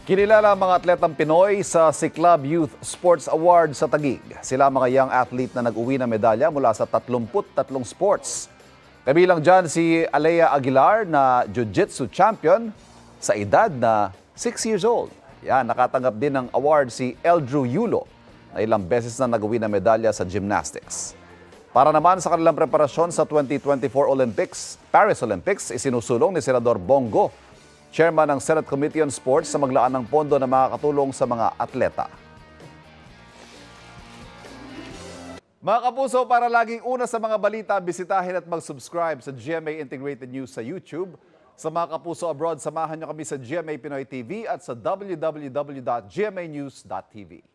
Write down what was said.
Kinilala ang mga atletang Pinoy sa Ciclab Youth Sports Award sa Taguig. Sila mga young athlete na nag-uwi ng medalya mula sa 33 sports. Kabilang dyan si Alea Aguilar na Jiu-Jitsu champion sa edad na 6 years old. Yan, nakatanggap din ng award si Eldrew Yulo na ilang beses na nag-uwi ng medalya sa gymnastics. Para naman sa kanilang preparasyon sa 2024 Paris Olympics, isinusulong ni Senador Bongo, Chairman ng Senate Committee on Sports, sa maglaan ng pondo na makakatulong sa mga atleta. Mga kapuso, para laging una sa mga balita, bisitahin at mag-subscribe sa GMA Integrated News sa YouTube. Sa mga kapuso abroad, samahan niyo kami sa GMA Pinoy TV at sa www.gmanews.tv.